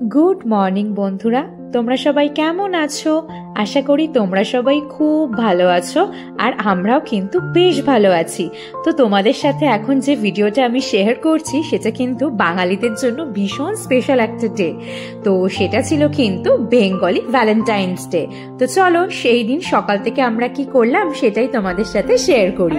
Good morning বন্ধুরা, তোমরা সবাই কেমন আছো? আশা করি তোমরা সবাই খুব ভালো আছো, আর আমরাও কিন্তু বেশ ভালো আছি। তো তোমাদের সাথে এখন যে ভিডিওটা আমি শেয়ার করছি সেটা কিন্তু বাঙালিদের জন্য ভীষণ স্পেশাল একটা ডে। তো সেটা ছিল কিন্তু বেঙ্গলি ভ্যালেন্টাইন্স ডে। তো চলো সেই দিন সকাল থেকে আমরা কি করলাম সেটাই তোমাদের সাথে শেয়ার করি।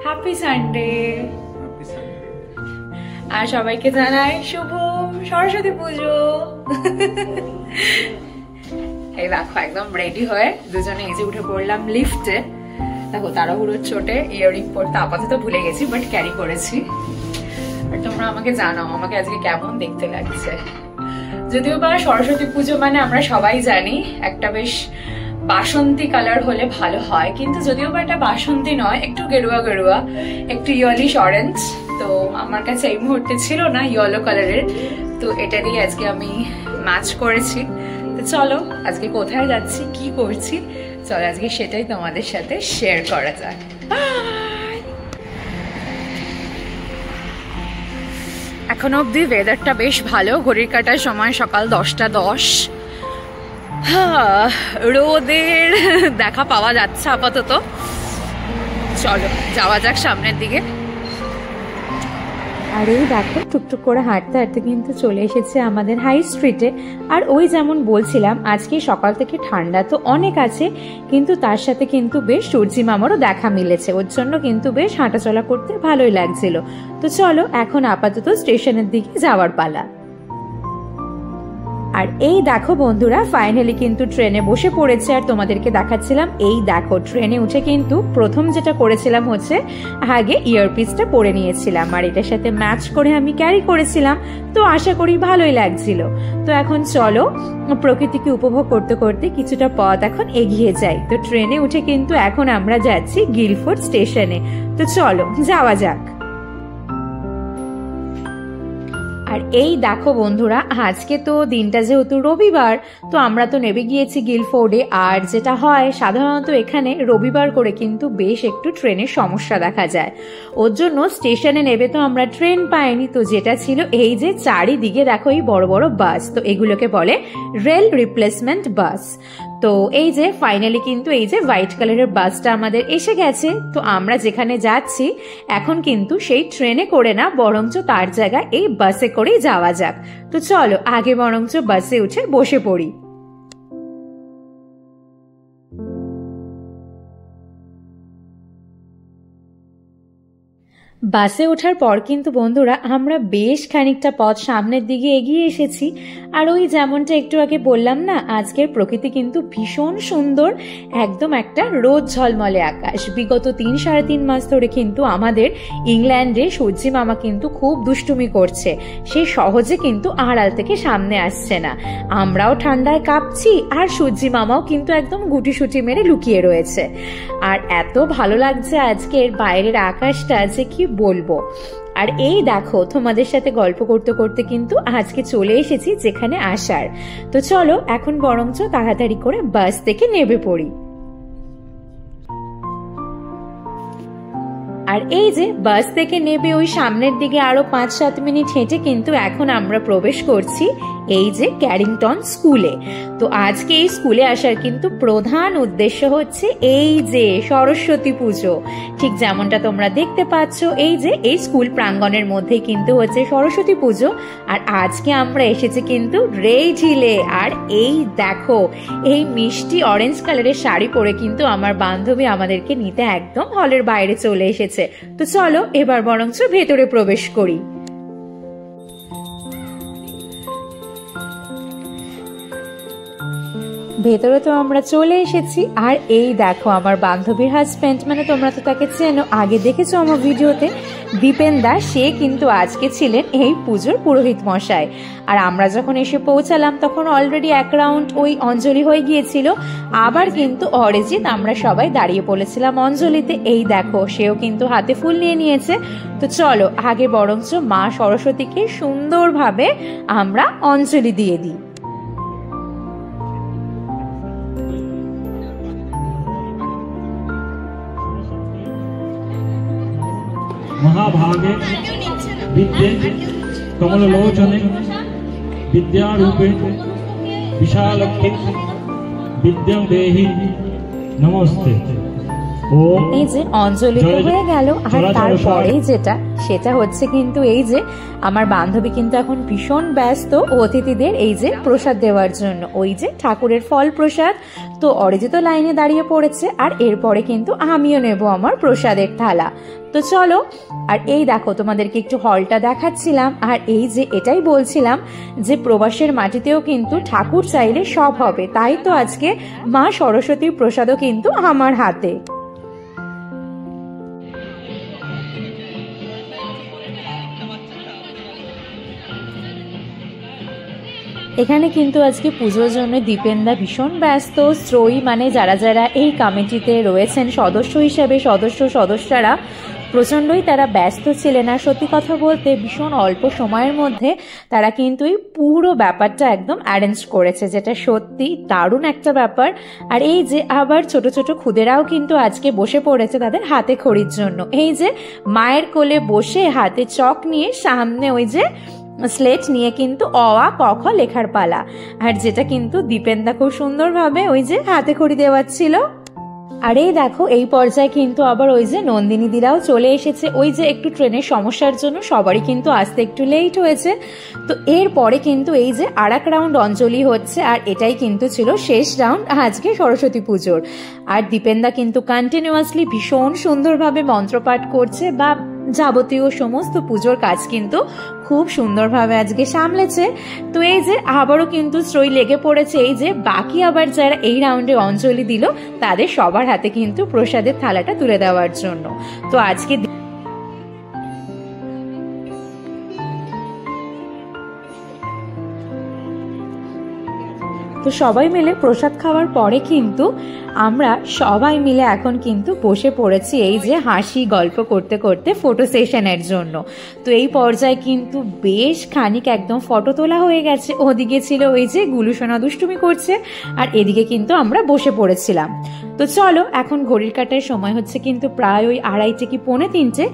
হ্যাপি সানডে, আর সবাইকে জানাই শুভ সরস্বতী পুজো। এই দেখো একদম রেডি হয়ে দুজনে এই যে উঠে পড়লাম লিফটে। দেখো তাড়াহুড়োর চোটে ইয়াররিং পরতে আপাতত ভুলে গেছি, বাট ক্যারি করেছি। আর তোমরা আমাকে জানাও আমাকে আজকে কেমন দেখতে লাগছে। যদিও বা সরস্বতী পুজো মানে আমরা সবাই জানি একটা বেশ বাসন্তী কালার হলে ভালো হয়, কিন্তু যদিও বা এটা বাসন্তী নয়, একটু গেরুয়া গেরুয়া, একটু ইয়েলিশ অরেঞ্জ। তো আমার কাছে এই মুহূর্তে ছিল না ইয়েলো কালারের, তো এটা দিয়ে আজকে আমি ম্যাচ করেছি। তো চলো আজকে কোথায় যাচ্ছি, কি করছি, চলো আজকে সেটাই তোমাদের সাথে শেয়ার করা যাক। এখন অব্দি ওয়েদারটা বেশ ভালো, ঘড়ির কাটার সময় সকাল 10:10। রোদের দেখা পাওয়া যাচ্ছে আপাতত। চলো যাওয়া যাক সামনের দিকে। আর এই দেখো টুকটুক করে হাঁটতে হাঁটতে কিন্তু চলে এসেছে আমাদের হাই স্ট্রিটে। আর ওই যেমন বলছিলাম আজকে সকাল থেকে ঠান্ডা তো অনেক আছে, কিন্তু তার সাথে কিন্তু বেশ সূর্যি মামারও দেখা মিলেছে, ওর জন্য কিন্তু বেশ হাঁটাচলা করতে ভালোই লাগছিল। তো চলো এখন আপাতত স্টেশনের দিকে যাওয়ার পালা। আর এই দেখো বন্ধুরা ফাইনালি কিন্তু ট্রেনে বসে পড়েছে, আর তোমাদেরকে দেখাচ্ছিলাম। এই দেখো ট্রেনে উঠে কিন্তু প্রথম যেটা করেছিলাম হচ্ছে আগে ইয়ারপিসটা পরে নিয়েছিলাম, আর এটার সাথে ম্যাচ করে আমি ক্যারি করেছিলাম। তো আশা করি ভালোই লাগছিল। তো এখন চলো প্রকৃতিকে উপভোগ করতে করতে কিছুটা পথ এখন এগিয়ে যাই। তো ট্রেনে উঠে কিন্তু এখন আমরা যাচ্ছি গিলফোর্ড স্টেশনে। তো চলো যাওয়া যাক। আর এই দেখো বন্ধুরা আজকে তো দিনটা যেহেতু রবিবার, তো আমরা তো নেমে গিয়েছি গিলফোর্ডে। আর যেটা হয় সাধারণত এখানে রবিবার করে কিন্তু বেশ একটু ট্রেনের সমস্যা দেখা যায়, ওর জন্য স্টেশনে নেবে তো আমরা ট্রেন পাইনি। তো যেটা ছিল এই যে চারিদিকে দেখো এই বড় বড় বাস, তো এগুলোকে বলে রেল রিপ্লেসমেন্ট বাস। তো এই যে ফাইনালি কিন্তু এই যে হোয়াইট কালারের বাসটা আমাদের এসে গেছে। তো আমরা যেখানে যাচ্ছি এখন কিন্তু সেই ট্রেনে করে না, বরঞ্চ তার জায়গায় এই বাসে করেই যাওয়া যাক। তো চলো আগে বরঞ্চ বাসে উঠে বসে পড়ি। বাসে ওঠার পর কিন্তু বন্ধুরা আমরা বেশ খানিকটা পথ সামনের দিকে এগিয়ে এসেছি। আর ওই যেমনটা একটু আগে বললাম না, আজকের প্রকৃতি কিন্তু ভীষণ সুন্দর, একদম একটা রোদ ঝলমলে আকাশ। বিগত 3-3.5 মাস ধরে কিন্তু আমাদের ইংল্যান্ডে সূর্যি মামা কিন্তু খুব দুষ্টুমি করছে, সে সহজে কিন্তু আড়াল থেকে সামনে আসছে না। আমরাও ঠান্ডায় কাঁপছি, আর সূর্যি মামাও কিন্তু একদম গুটিসুটি মেরে লুকিয়ে রয়েছে। আর এত ভালো লাগছে আজকের বাইরের আকাশটা যে কি বলবো। আর এই দেখো তোমাদের সাথে গল্প করতে করতে কিন্তু আজকে চলে এসেছি যেখানে আসার। তো চলো এখন বরঞ্চ তাড়াতাড়ি করে বাস থেকে নেমে পড়ি। আর এই যে বাস থেকে নেবে ওই সামনের দিকে আরো 5-7 মিনিট হেঁটে কিন্তু এখন আমরা প্রবেশ করছি এই যে ক্যারিংটন স্কুলে। তো আজকে এই স্কুলে আসার কিন্তু প্রধান উদ্দেশ্য হচ্ছে এই যে সরস্বতী পুজো। ঠিক যেমনটা তোমরা দেখতে পাচ্ছ এই যে এই স্কুল প্রাঙ্গণের মধ্যে কিন্তু হচ্ছে সরস্বতী পুজো। আর আজকে আমরা এসেছি কিন্তু রেই ঝিলে। আর এই দেখো এই মিষ্টি অরেঞ্জ কালারের শাড়ি পরে কিন্তু আমার বান্ধবী আমাদেরকে নিতে একদম হলের বাইরে চলে এসেছে। তো চলো এবার বরঞ্চ ভেতরে প্রবেশ করি। ভেতরে তো আমরা চলে এসেছি। আর এই দেখো আমার বান্ধবীর হাজবেন্ড, মানে তোমরা তো তাকে চেনো, আগে দেখেছো আমার ভিডিওতে, দীপেন দা, সে কিন্তু আজকে ছিলেন এই পুজোর পুরোহিত মশাই। আর আমরা যখন এসে পৌঁছালাম তখন অলরেডি 1 রাউন্ড ওই অঞ্জলি হয়ে গিয়েছিল। আবার কিন্তু অরিজিৎ আমরা সবাই দাঁড়িয়ে পড়েছিলাম অঞ্জলিতে। এই দেখো সেও কিন্তু হাতে ফুল নিয়ে নিয়েছে। তো চলো আগে বরঞ্চ মা সরস্বতীকে সুন্দরভাবে আমরা অঞ্জলি দিয়ে দিই। महाभागे विद्ये कमललोचने विद्यारूपे विशालक्षे विद्यां देहि नमस्ते। এই যে অঞ্জলি তো হয়ে গেল, আর তারপরেই যেটা সেটা হচ্ছে কিন্তু এই যে আমার বান্ধবী কিন্তু এখন ভীষণ ব্যস্ত অতিথিদের এই যে প্রসাদ দেওয়ার জন্য, ওই যে ঠাকুরের ফল প্রসাদ। তো অরিজিৎ লাইনে দাঁড়িয়ে পড়েছে, আর এরপরে কিন্তু আমিও নেব আমার প্রসাদের থালা। তো চলো, আর এই দেখো তোমাদেরকে একটু হলটা দেখাচ্ছিলাম, আর এই যে এটাই বলছিলাম যে প্রবাসের মাটিতেও কিন্তু ঠাকুর চাইলে সব হবে, তাই তো আজকে মা সরস্বতীর প্রসাদও কিন্তু আমার হাতে। এখানে কিন্তু আজকে পুজোর জন্য দীপেনদা ভীষণ ব্যস্ত। শ্রয়ী মানে যারা যারা এই কমিটিতে রয়েছেন সদস্য হিসেবে সদস্যরা প্রচণ্ডই তারা ব্যস্ত ছিলেন। আর সত্যি কথা বলতে ভীষণ অল্প সময়ের মধ্যে তারা কিন্তু এই পুরো ব্যাপারটা একদম অ্যারেঞ্জ করেছে, যেটা সত্যি দারুণ একটা ব্যাপার। আর এই যে আবার ছোট ছোট খুদেরাও কিন্তু আজকে বসে পড়েছে তাদের হাতে খড়ির জন্য। এই যে মায়ের কোলে বসে হাতে চক নিয়ে সামনে ওই যে স্লেট নিয়ে কিন্তু অ আ ক খ লেখার পালা, আর যেটা কিন্তু দীপেনদা খুব সুন্দরভাবে ওই যে হাতে খড়ি দেওয়াচ্ছিল। আর এই দেখো এই পর্যায়ে কিন্তু আবার ওই যে নন্দিনী দিরাও চলে এসেছে। ওই যে একটু ট্রেনের সমস্যার জন্য সবারই কিন্তু আসতে একটু লেট হয়েছে। তো এরপরে কিন্তু এই যে আর এক রাউন্ড অঞ্জলি হচ্ছে, আর এটাই কিন্তু ছিল শেষ রাউন্ড আজকে সরস্বতী পুজোর। আর দীপেনদা কিন্তু কন্টিনিউয়াসলি ভীষণ সুন্দরভাবে মন্ত্রপাঠ করছে, বা যাবতীয় সমস্ত পুজোর কাজ কিন্তু খুব সুন্দরভাবে আজকে সামলেছে। তো এই যে আবারও কিন্তু শ্রয়ী লেগে পড়েছে এই যে বাকি আবার যারা এই রাউন্ডে অঞ্জলি দিল তাদের সবার হাতে কিন্তু প্রসাদের থালাটা তুলে দেওয়ার জন্য। তো আজকে তো সবাই মিলে প্রসাদ খাওয়ার পরে কিন্তু আমরা সবাই মিলে এখন কিন্তু বসে পড়েছি এই যে হাসি গল্প করতে করতে ফটো সেশনের জন্য। তো এই পর্যায়ে কিন্তু বেশ খানিক একদম ফটো তোলা হয়ে গেছে। ওদিকে ছিল ওই যে গুলুসোনা দুষ্টুমি করছে, আর এদিকে কিন্তু আমরা বসে পড়েছিলাম। তো চলো, এখন ঘড়ির কাটার সময় হচ্ছে কিন্তু প্রায় ওই 2:30 কি 2:45।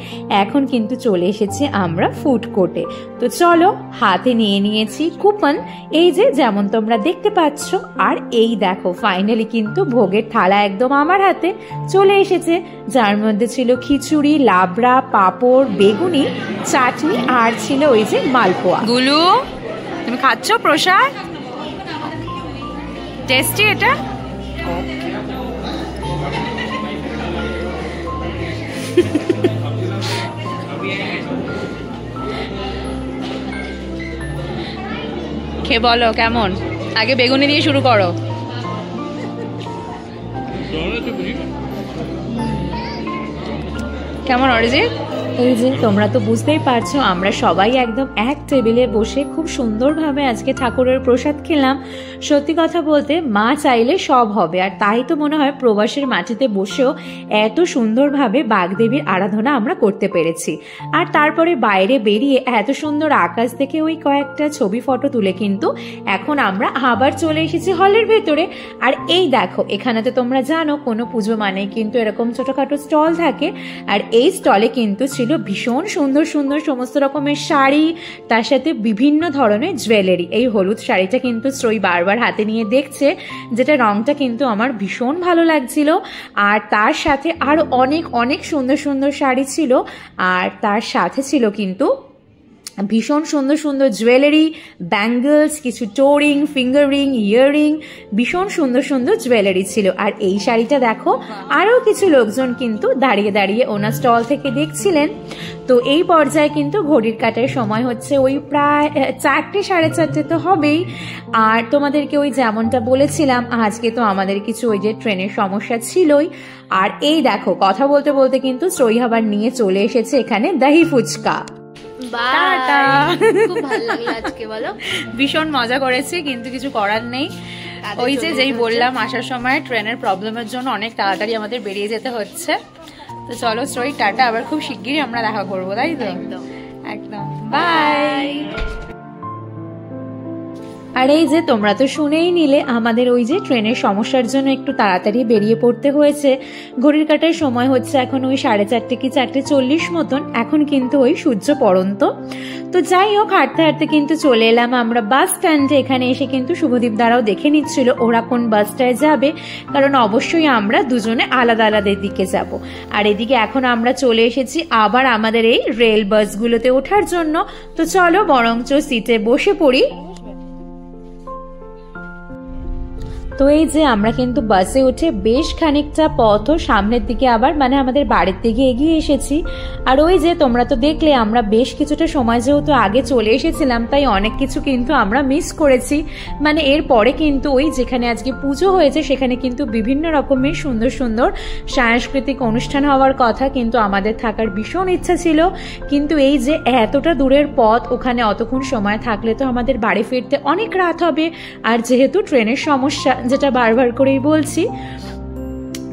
এখন কিন্তু চলে এসেছি আমরা ফুড কোর্টে। তো চলো, হাতে নিয়ে নিয়েছি কুপন, এই যে যেমন তোমরা দেখতে পাচ্ছ। আর এই দেখো ফাইনালি কিন্তু ভোগের থালা একদম আমার হাতে চলে এসেছে, যার মধ্যে ছিল খিচুড়ি, লাবড়া, পাঁপড়, বেগুনি, চাটনি, আর ছিল ওই যে মালপোয়া। গুলু, তুমি খাচ্ছ প্রসাদ? টেস্টি এটা? খেয়ে বলো কেমন। আগে বেগুনি দিয়ে শুরু করো। কেমন অরিজিৎ? এই যে তোমরা তো বুঝতেই পারছো আমরা সবাই একদম এক টেবিলে বসে খুব সুন্দরভাবে আজকে ঠাকুরের প্রসাদ খেলাম। সত্যি কথা বলতে মা চাইলে সব হবে, আর তাই তো মনে হয় প্রবাসের মাটিতে বসেও এত সুন্দরভাবে বাগদেবীর আরাধনা আমরা করতে পেরেছি। আর তারপরে বাইরে বেরিয়ে এত সুন্দর আকাশ দেখে ওই কয়েকটা ছবি ফটো তুলে কিন্তু এখন আমরা আবার চলে এসেছি হলের ভেতরে। আর এই দেখো এখানে তো তোমরা জানো কোনো পুজো মানে কিন্তু এরকম ছোটখাটো স্টল থাকে, আর এই স্টলে কিন্তু ছিল ভীষণ সুন্দর সুন্দর সমস্ত রকমের শাড়ি, তার সাথে বিভিন্ন ধরনের জুয়েলারি। এই হলুদ শাড়িটা কিন্তু শ্রয়ী বারবার হাতে নিয়ে দেখছে, যেটা রংটা কিন্তু আমার ভীষণ ভালো লাগছিল। আর তার সাথে আরো অনেক অনেক সুন্দর সুন্দর শাড়ি ছিল, আর তার সাথে ছিল কিন্তু ভীষণ সুন্দর সুন্দর জুয়েলারি, ব্যাঙ্গলস, কিছু টোরিং, ফিঙ্গার রিং, ইয়াররিং, ভীষণ সুন্দর সুন্দর জুয়েলারি ছিল। আর এই শাড়িটা দেখো আরও কিছু লোকজন কিন্তু দাঁড়িয়ে দাঁড়িয়ে ওনার স্টল থেকে দেখছিলেন। তো এই পর্যায়ে কিন্তু ঘড়ির কাটার সময় হচ্ছে ওই প্রায় 4টে 4:30 তো হবেই। আর তোমাদেরকে ওই যেমনটা বলেছিলাম আজকে তো আমাদের কিছু ওই যে ট্রেনের সমস্যা ছিলই। আর এই দেখো কথা বলতে বলতে কিন্তু শ্রয়ী আবার নিয়ে চলে এসেছে এখানে দহি ফুচকা। খুব ভালো লাগলো আজকে, বলো? ভীষণ মজা করেছি, কিন্তু কিছু করার নেই। ওই যে যেই বললাম আসার সময় ট্রেনের প্রবলেমের জন্য অনেক তাড়াতাড়ি আমাদের বেরিয়ে যেতে হচ্ছে। তো চলো শ্রয়ী, টাটা, আবার খুব শিগগিরই আমরা দেখা করবো, তাই তো? একদম, বাই। আর আর এই যে তোমরা তো শুনেই নিলে আমাদের ওই যে ট্রেনের সমস্যার জন্য একটু তাড়াতাড়ি বেরিয়ে পড়তে হয়েছে। ঘড়ির কাঁটার সময় হচ্ছে এখন ওই 4:30 কি 4:40 মতন, এখন কিন্তু ওই সূর্য পড়ন্ত। তো যাই হোক, হাঁটতে হাঁটতে কিন্তু চলে এলাম আমরা বাস স্ট্যান্ডে। এখানে এসে কিন্তু শুভদীপ দ্বারাও দেখে নিচ্ছিল ওরা কোন বাসটায় যাবে, কারণ অবশ্যই আমরা দুজনে আলাদা আলাদা দিকে যাব। আর এদিকে এখন আমরা চলে এসেছি আবার আমাদের এই রেল বাসগুলোতে ওঠার জন্য। তো চলো বরঞ্চ সিটে বসে পড়ি। তো এই যে আমরা কিন্তু বাসে উঠে বেশ খানিকটা পথও সামনের দিকে আবার মানে আমাদের বাড়ির দিকে এগিয়ে এসেছি। আর ওই যে তোমরা তো দেখলে আমরা বেশ কিছুটা সময় যেহেতু আগে চলে এসেছিলাম, তাই অনেক কিছু কিন্তু আমরা মিস করেছি। মানে এরপরে কিন্তু ওই যেখানে আজকে পুজো হয়েছে সেখানে কিন্তু বিভিন্ন রকমের সুন্দর সুন্দর সাংস্কৃতিক অনুষ্ঠান হওয়ার কথা, কিন্তু আমাদের থাকার ভীষণ ইচ্ছা ছিল। কিন্তু এই যে এতটা দূরের পথ, ওখানে অতক্ষণ সময় থাকলে তো আমাদের বাড়ি ফিরতে অনেক রাত হবে। আর যেহেতু ট্রেনের সমস্যা, যেটা বারবার করেই বলছি,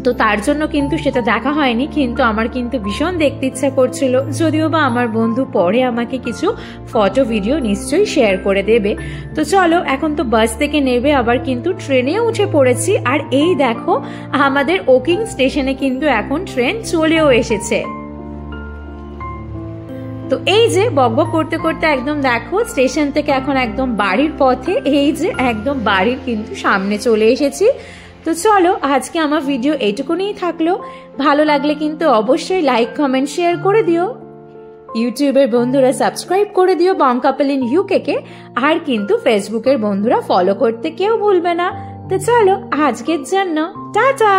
তো তার জন্য কিন্তু সেটা দেখা হয়নি। কিন্তু আমার কিন্তু ভীষণ দেখতে ইচ্ছা করছিল, যদিও বা আমার বন্ধু পরে আমাকে কিছু ফটো ভিডিও নিশ্চয়ই শেয়ার করে দেবে। তো চলো, এখন তো বাস থেকে নেবে, আবার কিন্তু ট্রেনে উঠে পড়েছি। আর এই দেখো আমাদের ওকিং স্টেশনে কিন্তু এখন ট্রেন চলেও এসেছে। তো এই যে বকবক করতে করতে একদম দেখো স্টেশন থেকে এখন একদম বাড়ির পথে, এই যে একদম বাড়ির কিন্তু সামনে চলে এসেছি। তো চলো, আজকে আমার ভিডিও এইটুকুনিই থাকলো। ভালো লাগলে কিন্তু অবশ্যই লাইক কমেন্ট শেয়ার করে দিও। ইউটিউবের বন্ধুরা সাবস্ক্রাইব করে দিও বং কাপল ইন ইউকে কে। আর কিন্তু ফেসবুকের বন্ধুরা ফলো করতে কেউ ভুলবে না। তো চলো, আজকের জন্য টাটা।